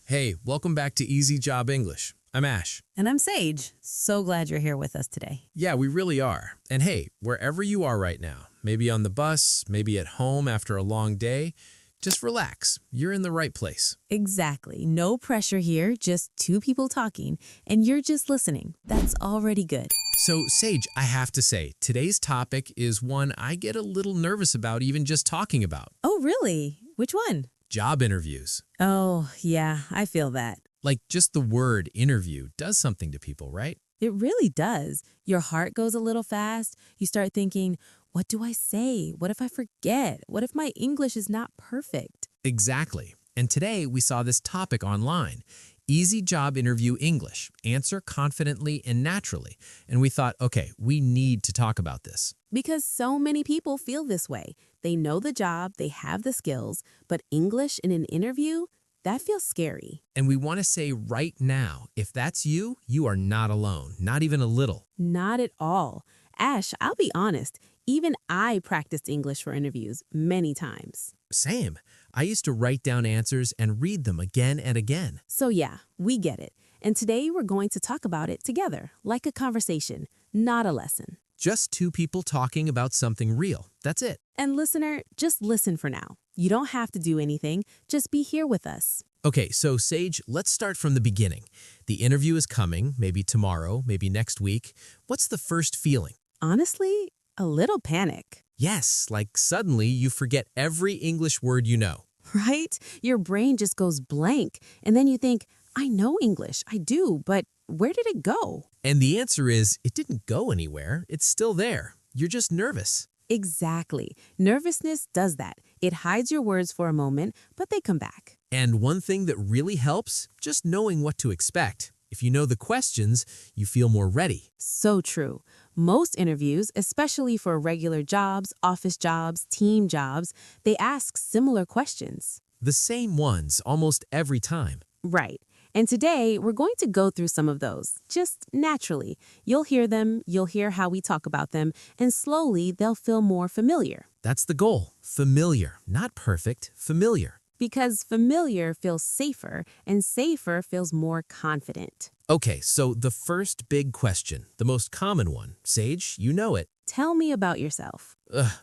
Hey, welcome back to Easy Job English. I'm Ash. And I'm Sage. So glad you're here with us today. Yeah, we really are. And hey, wherever you are right now, maybe on the bus, maybe at home after a long day, just relax. You're in the right place. Exactly. No pressure here, just two people talking, and you're just listening. That's already good. So, Sage, I have to say, today's topic is one I get a little nervous about even just talking about. Oh, really? Which one? Job interviews. Oh, yeah, I feel that. Like just the word interview does something to people, right? It really does. Your heart goes a little fast. You start thinking, what do I say? What if I forget? What if my English is not perfect? Exactly. And today we saw this topic online. Easy job interview English. Answer confidently and naturally. And we thought, okay, we need to talk about this. Because so many people feel this way. They know the job, they have the skills, but English in an interview, that feels scary. And we want to say right now, if that's you, you are not alone, not even a little. Not at all. Ash, I'll be honest, even I practiced English for interviews many times. Same. I used to write down answers and read them again and again. So yeah, we get it. And today we're going to talk about it together, like a conversation, not a lesson. Just two people talking about something real. That's it. And listener, just listen for now. You don't have to do anything, just be here with us. Okay, so Sage, let's start from the beginning. The interview is coming, maybe tomorrow, maybe next week. What's the first feeling? Honestly, a little panic. Yes, like suddenly you forget every English word you know. Right? Your brain just goes blank. And then you think, I know English, I do, but where did it go? And the answer is, it didn't go anywhere. It's still there. You're just nervous. Exactly. Nervousness does that. It hides your words for a moment, but they come back. And one thing that really helps, just knowing what to expect. If you know the questions, you feel more ready. So true. Most interviews, especially for regular jobs, office jobs, team jobs, they ask similar questions. The same ones almost every time. Right. And today, we're going to go through some of those, just naturally. You'll hear them, you'll hear how we talk about them, and slowly they'll feel more familiar. That's the goal. Familiar, not perfect, familiar. Because familiar feels safer, and safer feels more confident. Okay, so the first big question, the most common one. Sage, you know it. Tell me about yourself.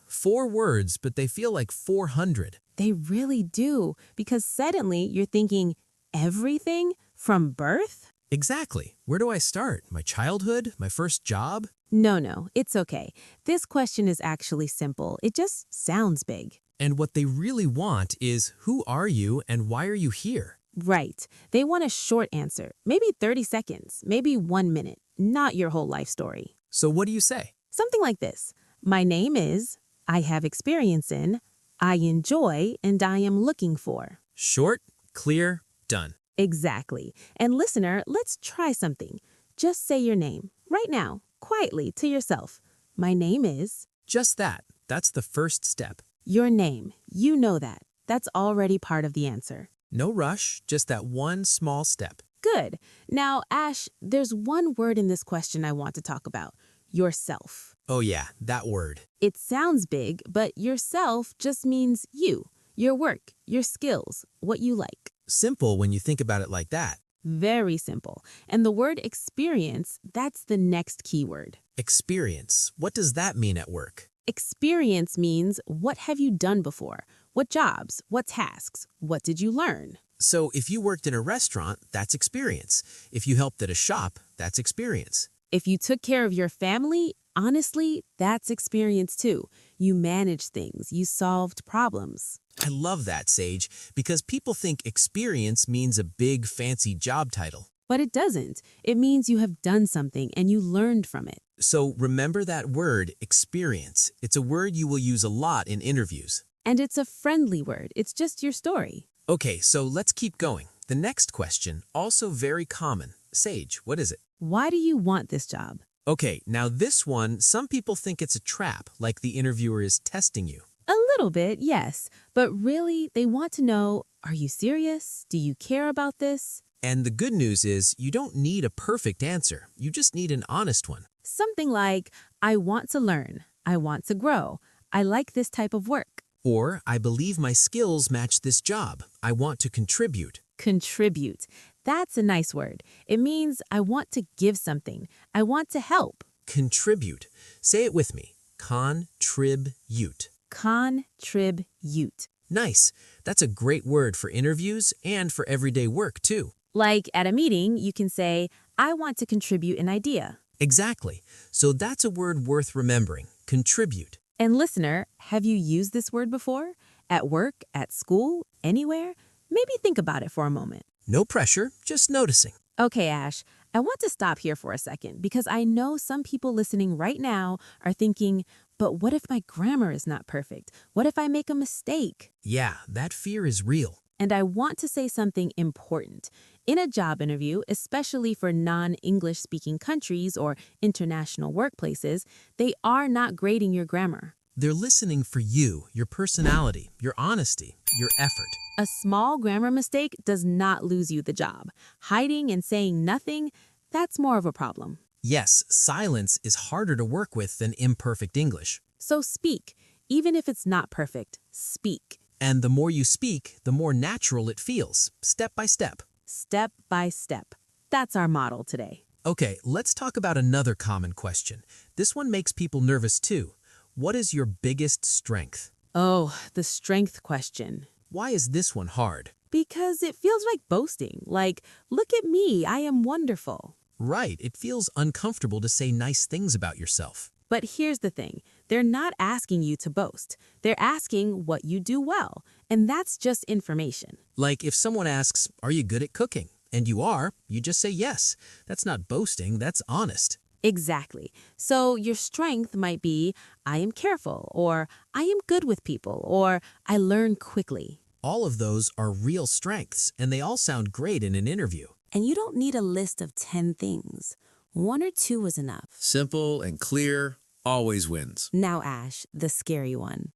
4 words, but they feel like 400. They really do, because suddenly you're thinking, everything from birth? Exactly. Where do I start? My childhood? My first job? No, it's okay. This question is actually simple. It just sounds big. And what they really want is, who are you and why are you here? Right. They want a short answer, maybe 30 seconds, maybe 1 minute, not your whole life story. So what do you say? Something like this. My name is, I have experience in, I enjoy, and I am looking for. Short, clear, done. Exactly. And listener, let's try something. Just say your name, right now, quietly to yourself. My name is... Just that. That's the first step. Your name. You know that. That's already part of the answer. No rush, just that one small step. Good. Now, Ash, there's one word in this question I want to talk about. Yourself. Oh yeah, that word. It sounds big, but yourself just means you, your work, your skills, what you like. Simple when you think about it like that. Very simple. And the word experience, that's the next keyword. Experience. What does that mean at work? Experience means what have you done before? What jobs? What tasks? What did you learn? So if you worked in a restaurant, that's experience. If you helped at a shop, that's experience. If you took care of your family, honestly, that's experience too. You managed things, you solved problems. I love that, Sage, because people think experience means a big, fancy job title. But it doesn't. It means you have done something and you learned from it. So remember that word, experience. It's a word you will use a lot in interviews. And it's a friendly word. It's just your story. Okay, so let's keep going. The next question, also very common. Sage, what is it? Why do you want this job? Okay, now this one, some people think it's a trap, like the interviewer is testing you. A little bit, yes. But really, they want to know, are you serious? Do you care about this? And the good news is you don't need a perfect answer. You just need an honest one. Something like, I want to learn. I want to grow. I like this type of work. Or, I believe my skills match this job. I want to contribute. Contribute. That's a nice word. It means I want to give something. I want to help. Contribute. Say it with me. Contribute. Contribute. Nice. That's a great word for interviews and for everyday work, too. Like at a meeting, you can say, I want to contribute an idea. Exactly. So that's a word worth remembering. Contribute. And listener, have you used this word before? At work, at school, anywhere? Maybe think about it for a moment. No pressure, just noticing. Okay, Ash, I want to stop here for a second because I know some people listening right now are thinking, but what if my grammar is not perfect? What if I make a mistake? Yeah, that fear is real. And I want to say something important. In a job interview, especially for non-English speaking countries or international workplaces, they are not grading your grammar. They're listening for you, your personality, your honesty, your effort. A small grammar mistake does not lose you the job. Hiding and saying nothing, that's more of a problem. Yes, silence is harder to work with than imperfect English. So speak. Even if it's not perfect, speak. And the more you speak, the more natural it feels, step by step. Step by step. That's our model today. Okay, let's talk about another common question. This one makes people nervous too. What is your biggest strength? Oh, the strength question. Why is this one hard? Because it feels like boasting. Like, look at me, I am wonderful. Right, it feels uncomfortable to say nice things about yourself. But here's the thing. They're not asking you to boast. They're asking what you do well. And that's just information. Like if someone asks, are you good at cooking? And you are, you just say yes. That's not boasting, that's honest. Exactly. So your strength might be, I am careful, or I am good with people, or I learn quickly. All of those are real strengths, and they all sound great in an interview. And you don't need a list of 10 things. 1 or 2 is enough. Simple and clear always wins. Now, Ash, the scary one.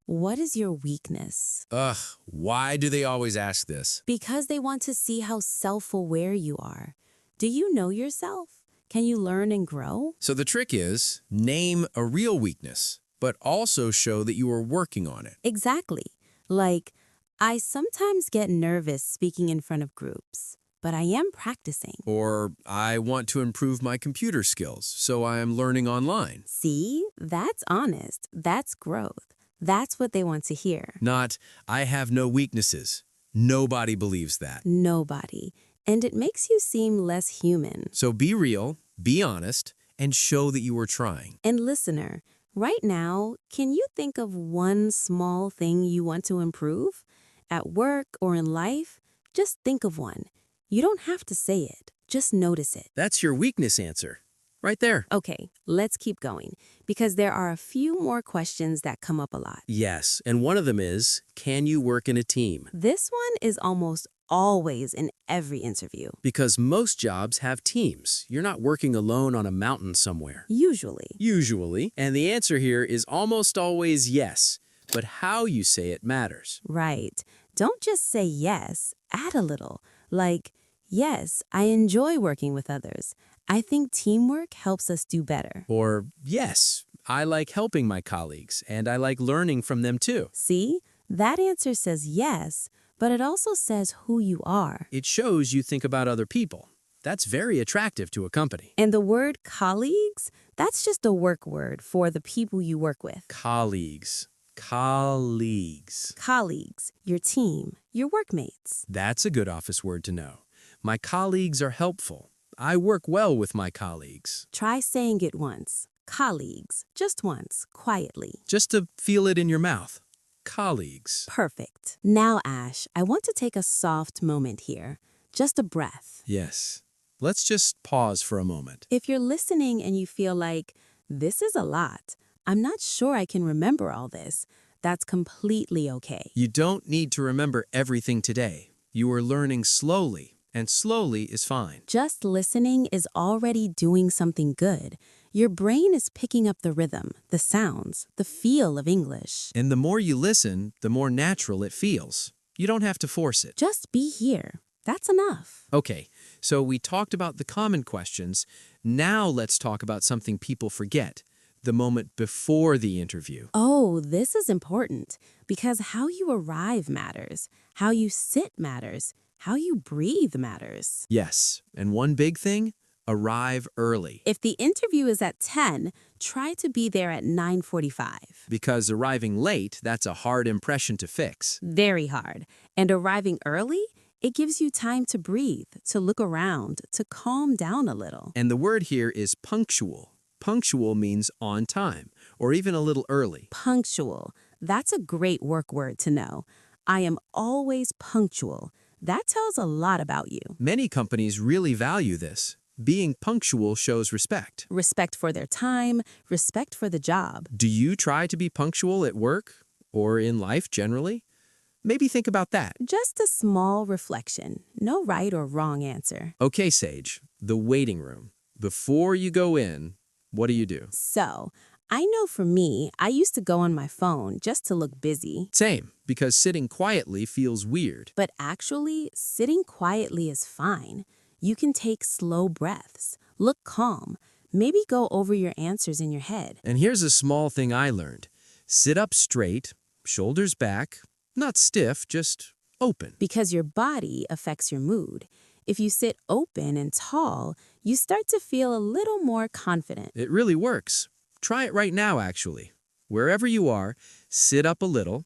What is your weakness? Ugh, why do they always ask this? Because they want to see how self-aware you are. Do you know yourself? Can you learn and grow? So the trick is, name a real weakness, but also show that you are working on it. Exactly. Like, I sometimes get nervous speaking in front of groups, but I am practicing. Or, I want to improve my computer skills, so I am learning online. See, that's honest. That's growth. That's what they want to hear. Not, I have no weaknesses. Nobody believes that. Nobody. And it makes you seem less human. So be real, be honest, and show that you are trying. And listener, right now, can you think of one small thing you want to improve? At work or in life? Just think of one. You don't have to say it. Just notice it. That's your weakness answer. Right there. Okay, let's keep going, because there are a few more questions that come up a lot. Yes, and one of them is, can you work in a team? This one is almost always in every interview. Because most jobs have teams. You're not working alone on a mountain somewhere. Usually. Usually. And the answer here is almost always yes. But how you say it matters. Right. Don't just say yes, add a little. Like, yes, I enjoy working with others. I think teamwork helps us do better. Or, yes, I like helping my colleagues, and I like learning from them too. See? That answer says yes, but it also says who you are. It shows you think about other people. That's very attractive to a company. And the word colleagues, that's just a work word for the people you work with. Colleagues. Colleagues. Colleagues, your team, your workmates. That's a good office word to know. My colleagues are helpful. I work well with my colleagues. Try saying it once. Colleagues, just once, quietly. Just to feel it in your mouth. Colleagues. Perfect. Now, Ash, I want to take a soft moment here. Just a breath. Yes. Let's just pause for a moment. If you're listening and you feel like, this is a lot, I'm not sure I can remember all this, that's completely okay. You don't need to remember everything today. You are learning slowly, and slowly is fine. Just listening is already doing something good. Your brain is picking up the rhythm, the sounds, the feel of English. And the more you listen, the more natural it feels. You don't have to force it. Just be here. That's enough. Okay, so we talked about the common questions. Now let's talk about something people forget. The moment before the interview. Oh, this is important because how you arrive matters, how you sit matters, How you breathe matters. Yes, and one big thing, arrive early. If the interview is at 10, try to be there at 9:45. Because arriving late, that's a hard impression to fix. Very hard. And arriving early, it gives you time to breathe, to look around, to calm down a little. And the word here is punctual. Punctual means on time, or even a little early. Punctual. That's a great work word to know. I am always punctual. That tells a lot about you. Many companies really value this. Being punctual shows respect. Respect for their time, respect for the job. Do you try to be punctual at work or in life generally? Maybe think about that. Just a small reflection. No right or wrong answer. Okay, Sage, the waiting room. Before you go in, what do you do? So, I know for me, I used to go on my phone just to look busy. Same, because sitting quietly feels weird. But actually, sitting quietly is fine. You can take slow breaths, look calm, maybe go over your answers in your head. And here's a small thing I learned. Sit up straight, shoulders back, not stiff, just open. Because your body affects your mood. If you sit open and tall, you start to feel a little more confident. It really works. Try it right now, actually. Wherever you are, sit up a little,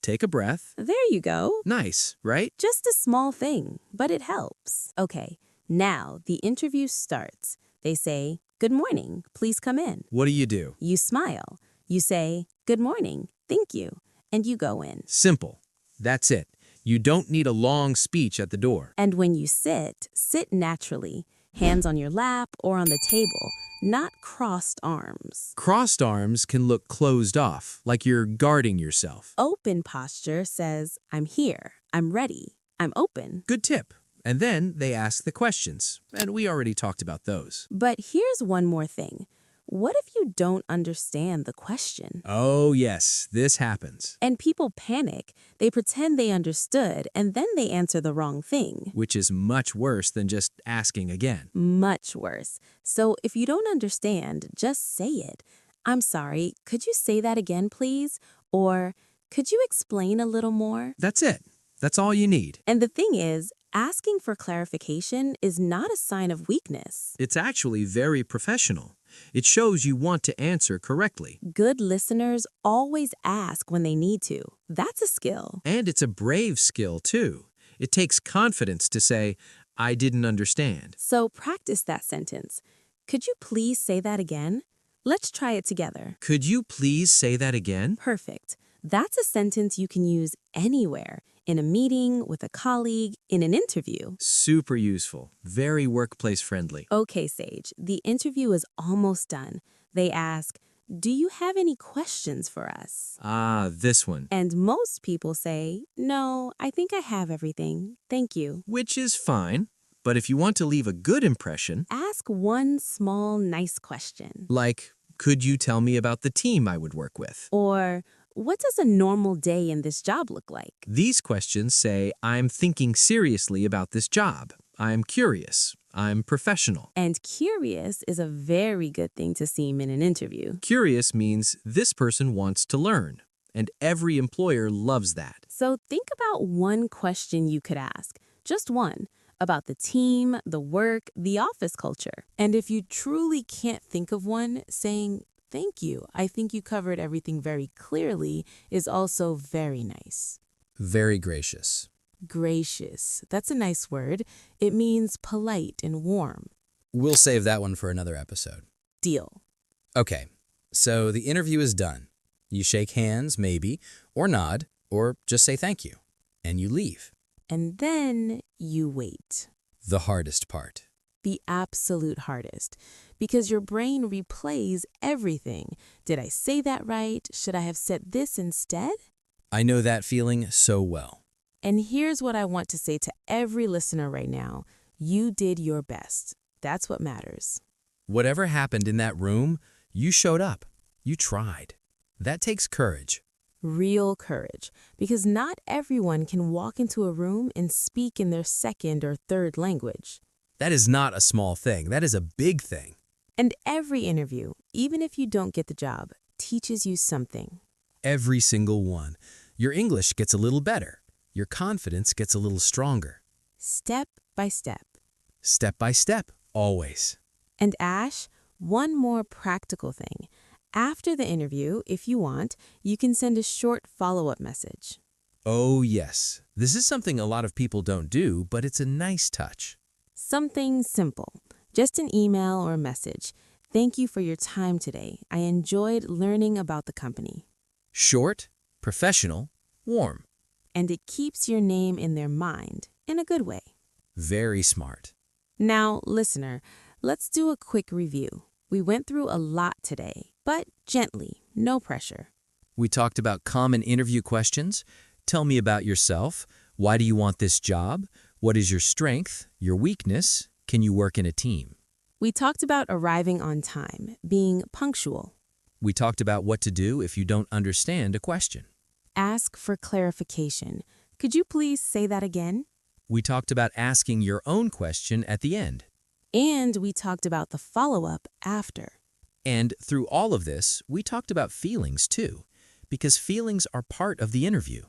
take a breath. There you go. Nice, right? Just a small thing, but it helps. Okay, now the interview starts. They say, "Good morning, please come in." What do? You smile. You say, "Good morning, thank you," and you go in. Simple. That's it. You don't need a long speech at the door. And when you sit, sit naturally, hands on your lap or on the table, not crossed arms. Crossed arms can look closed off, like you're guarding yourself. Open posture says, "I'm here, I'm ready, I'm open." Good tip. And then they ask the questions, and we already talked about those. But here's one more thing. What if you don't understand the question? Oh, yes, this happens. And people panic. They pretend they understood, and then they answer the wrong thing. Which is much worse than just asking again. Much worse. So if you don't understand, just say it. "I'm sorry, could you say that again, please?" Or, "Could you explain a little more?" That's it. That's all you need. And the thing is, asking for clarification is not a sign of weakness. It's actually very professional. It shows you want to answer correctly. Good listeners always ask when they need to. That's a skill. And it's a brave skill, too. It takes confidence to say, "I didn't understand." So practice that sentence. "Could you please say that again?" Let's try it together. Could you please say that again? Perfect. That's a sentence you can use anywhere, in a meeting, with a colleague, in an interview. Super useful. Very workplace friendly. Okay, Sage, the interview is almost done. They ask, "Do you have any questions for us?" Ah, this one. And most people say, "No, I think I have everything. Thank you." Which is fine. But if you want to leave a good impression, Ask one small, nice question. like, could you tell me about the team I would work with? Or, what does a normal day in this job look like? These questions say, I'm thinking seriously about this job. I'm curious. I'm professional. And curious is a very good thing to seem in an interview. Curious means this person wants to learn, and every employer loves that. So think about one question you could ask, just one, about the team, the work, the office culture. And if you truly can't think of one, saying, "Thank you, I think you covered everything very clearly," is also very nice. Very gracious. Gracious, that's a nice word. It means polite and warm. We'll save that one for another episode. Deal. Okay, so the interview is done. You shake hands, maybe, or nod, or just say thank you, and you leave. And then you wait. The hardest part. The absolute hardest, because your brain replays everything. Did I say that right? Should I have said this instead? I know that feeling so well. And here's what I want to say to every listener right now. You did your best. That's what matters. Whatever happened in that room, you showed up. You tried. That takes courage. Real courage, because not everyone can walk into a room and speak in their second or third language. That is not a small thing. That is a big thing. And every interview, even if you don't get the job, teaches you something. Every single one. Your English gets a little better. Your confidence gets a little stronger. step by step. Step by step, always. And Ash, one more practical thing. After the interview, if you want, you can send a short follow-up message. Oh, yes. This is something a lot of people don't do, but it's a nice touch. Something simple, just an email or a message. Thank you for your time today. I enjoyed learning about the company. Short, professional, warm. And it keeps your name in their mind, in a good way. Very smart. Now, listener, let's do a quick review. We went through a lot today, but gently, no pressure. We talked about common interview questions. Tell me about yourself. Why do you want this job? What is your strength, your weakness? Can you work in a team? We talked about arriving on time, being punctual. We talked about what to do if you don't understand a question. Ask for clarification. Could you please say that again? We talked about asking your own question at the end. And we talked about the follow-up after. And through all of this, we talked about feelings too, because feelings are part of the interview.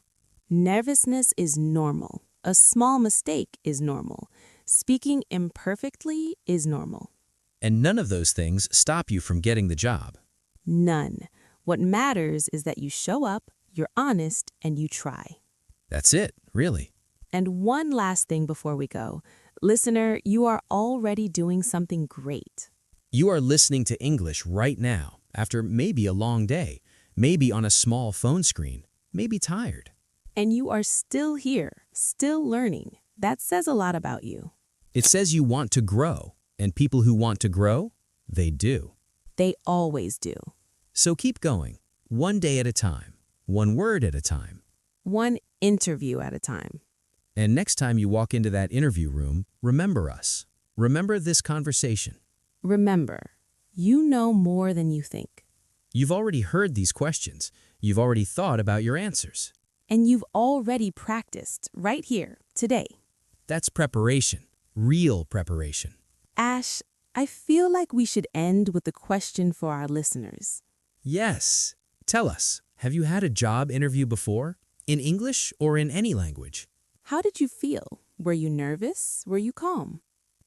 Nervousness is normal. A small mistake is normal. Speaking imperfectly is normal. And none of those things stop you from getting the job. None. What matters is that you show up, you're honest, and you try. That's it, really. And one last thing before we go. Listener, you are already doing something great. You are listening to English right now, after maybe a long day, maybe on a small phone screen, maybe tired. And you are still here, still learning. That says a lot about you. It says you want to grow, and people who want to grow, they do. They always do. So keep going, one day at a time, one word at a time. One interview at a time. And next time you walk into that interview room, remember us. Remember this conversation. Remember, you know more than you think. You've already heard these questions. You've already thought about your answers. And you've already practiced right here, today. That's preparation, real preparation. Ash, I feel like we should end with a question for our listeners. Yes. Tell us, have you had a job interview before? In English or in any language? How did you feel? Were you nervous? Were you calm?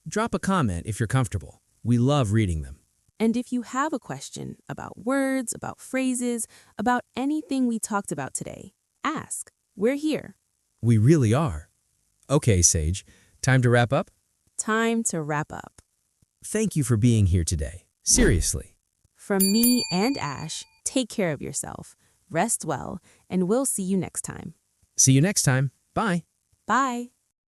Drop a comment if you're comfortable. We love reading them. And if you have a question about words, about phrases, about anything we talked about today, ask. We're here. We really are. Okay, Sage, time to wrap up? Time to wrap up. Thank you for being here today. Seriously. From me and Ash, take care of yourself, rest well, and we'll see you next time. See you next time. Bye. Bye.